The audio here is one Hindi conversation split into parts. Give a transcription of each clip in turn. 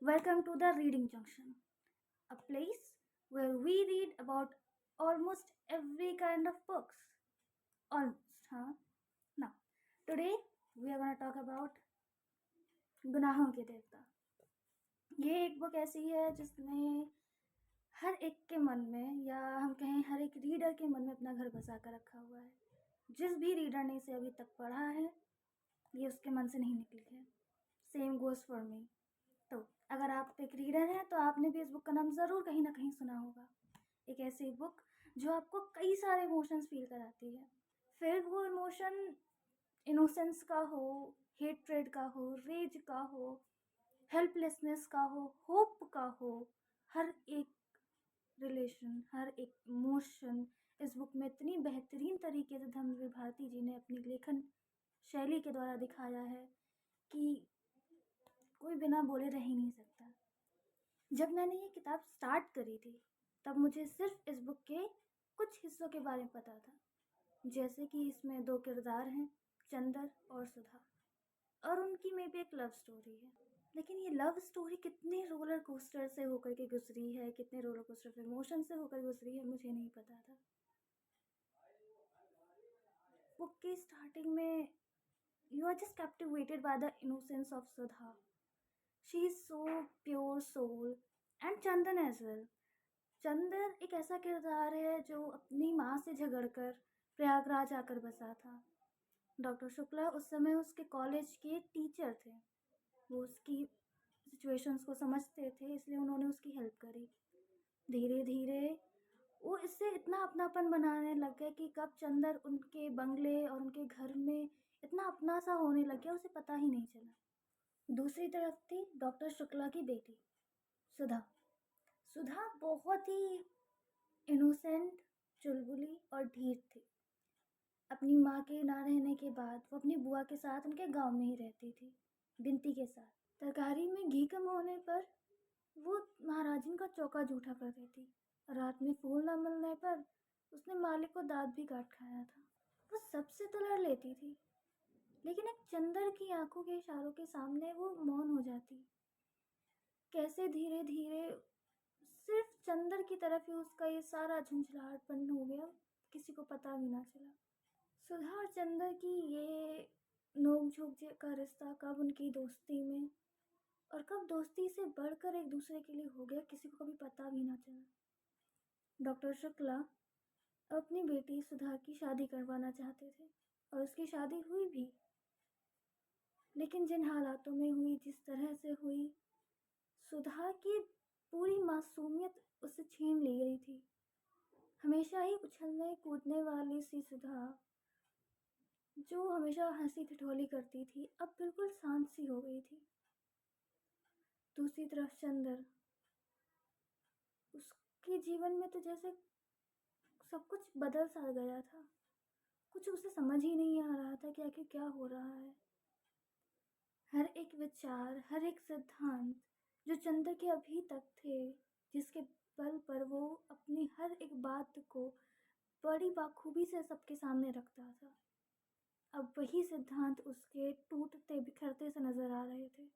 Welcome to the Reading Junction, a place where we read about almost every kind of books. Almost, huh? Now, today we are going to talk about गुनाहों के देवता। ये एक बुक ऐसी है जिसने हर एक के मन में या हम कहें हर एक रीडर के मन में अपना घर बसा कर रखा हुआ है। जिस भी रीडर ने इसे अभी तक पढ़ा है ये उसके मन से नहीं निकली है। Same goes for me. तो अगर आप एक रीडर हैं तो आपने भी इस बुक का नाम ज़रूर कहीं ना कहीं सुना होगा। एक ऐसी बुक जो आपको कई सारे इमोशंस फील कराती है, फिर वो इमोशन इनोसेंस का हो, हेट्रेड का हो, रेज का हो, हेल्पलेसनेस का हो, होप का हो। हर एक रिलेशन, हर एक इमोशन इस बुक में इतनी बेहतरीन तरीके से धर्मवीर भारती जी ने अपनी लेखन शैली के द्वारा दिखाया है कि कोई बिना बोले रह ही नहीं सकता। जब मैंने ये किताब स्टार्ट करी थी तब मुझे सिर्फ इस बुक के कुछ हिस्सों के बारे में पता था, जैसे कि इसमें दो किरदार हैं, चंदर और सुधा, और उनकी में भी एक लव स्टोरी है। लेकिन ये लव स्टोरी कितने रोलर कोस्टर से होकर के गुजरी है, कितने रोलर कोस्टर इमोशन से होकर गुजरी है, मुझे नहीं पता था। बुक की स्टार्टिंग में you are just captivated by the innocence of Sudha. She is so pure soul and Chandan as well. Chander एक ऐसा किरदार है जो अपनी माँ से झगड़कर प्रयागराज आकर बसा था। डॉक्टर शुक्ला उस समय उसके कॉलेज के टीचर थे। वो उसकी सिचुएशंस को समझते थे, इसलिए उन्होंने उसकी हेल्प करी। धीरे धीरे वो इससे इतना अपनापन बनाने लग गए कि कब चंदर उनके बंगले और उनके घर में इतना अपना सा होने लग गया उसे पता ही नहीं चला। दूसरी तरफ थी डॉक्टर शुक्ला की बेटी सुधा। सुधा बहुत ही इनोसेंट, चुलबुली और ढीठ थी। अपनी माँ के ना रहने के बाद वो अपनी बुआ के साथ उनके गांव में ही रहती थी, बिनती के साथ। तरकारी में घी कम होने पर वो महाराजिन का चौका जूठा कर देती। रात में फूल न मिलने पर उसने मालिक को दाँत भी काट खाया था। वो सबसे तो लड़ लेती थी, लेकिन एक चंदर की आंखों के इशारों के सामने वो मौन हो जाती। कैसे धीरे धीरे सिर्फ चंदर की तरफ ही उसका ये सारा झुंझलाहटपन हो गया, किसी को पता भी ना चला। सुधा और चंदर की ये नोक झोंक का रिश्ता कब उनकी दोस्ती में और कब दोस्ती से बढ़कर एक दूसरे के लिए हो गया, किसी को कभी पता भी ना चला। डॉक्टर शुक्ला अपनी बेटी सुधा की शादी करवाना चाहते थे और उसकी शादी हुई भी, लेकिन जिन हालातों में हुई, जिस तरह से हुई, सुधा की पूरी मासूमियत उससे छीन ली गई थी। हमेशा ही उछलने कूदने वाली सी सुधा, जो हमेशा हंसी ठिठोली करती थी, अब बिल्कुल शांत सी हो गई थी। दूसरी तरफ चंदर, उसके जीवन में तो जैसे सब कुछ बदल सा गया था। कुछ उसे समझ ही नहीं आ रहा था कि आखिर क्या हो रहा है। हर एक विचार, हर एक सिद्धांत जो चंदर के अभी तक थे, जिसके बल पर वो अपनी हर एक बात को बड़ी बाखूबी से सबके सामने रखता था, अब वही सिद्धांत उसके टूटते बिखरते से नजर आ रहे थे।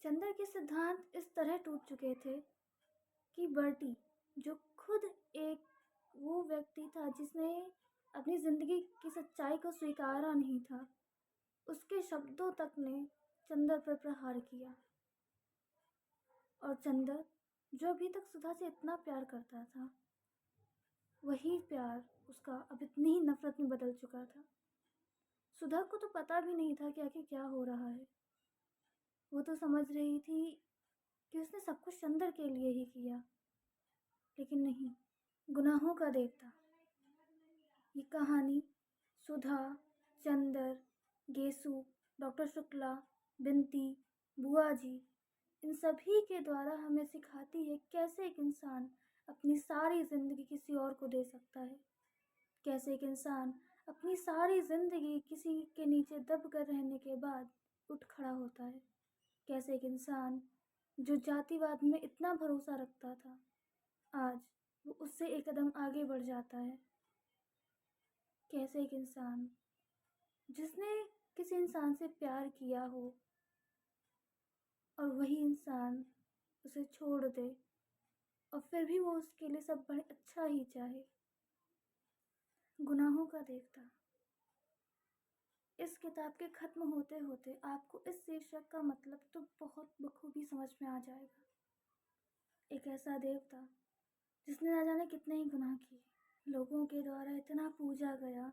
चंदर के सिद्धांत इस तरह टूट चुके थे कि बर्टी, जो खुद एक वो व्यक्ति था जिसने अपनी जिंदगी की सच्चाई को स्वीकारा नहीं था, उसके शब्दों तक ने चंदर पर प्रहार किया। और चंदर, जो अभी तक सुधा से इतना प्यार करता था, वही प्यार उसका अब इतनी ही नफरत में बदल चुका था। सुधा को तो पता भी नहीं था कि आखिर क्या हो रहा है। वो तो समझ रही थी कि उसने सब कुछ चंदर के लिए ही किया, लेकिन नहीं, गुनाहों का देवता। ये कहानी सुधा, चंदर, गेसु, डॉक्टर शुक्ला, बिनती, बुआ जी, इन सभी के द्वारा हमें सिखाती है कैसे एक इंसान अपनी सारी ज़िंदगी किसी और को दे सकता है, कैसे एक इंसान अपनी सारी ज़िंदगी किसी के नीचे दब कर रहने के बाद उठ खड़ा होता है, कैसे एक इंसान जो जातिवाद में इतना भरोसा रखता था, आज वो उससे एक कदम आगे बढ़ जाता है। कैसे एक इंसान जिसने किसी इंसान से प्यार किया हो और वही इंसान उसे छोड़ दे और फिर भी वो उसके लिए सब बड़े अच्छा ही चाहे। गुनाहों का देवता। इस किताब के ख़त्म होते होते आपको इस शीर्षक का मतलब तो बहुत बखूबी समझ में आ जाएगा। एक ऐसा देवता जिसने ना जाने कितने ही गुनाह किए, लोगों के द्वारा इतना पूजा गया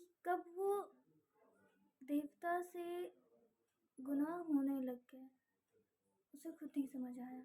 कि कब वो देवता से गुनाह होने लग गए उसे खुद नहीं समझ आया।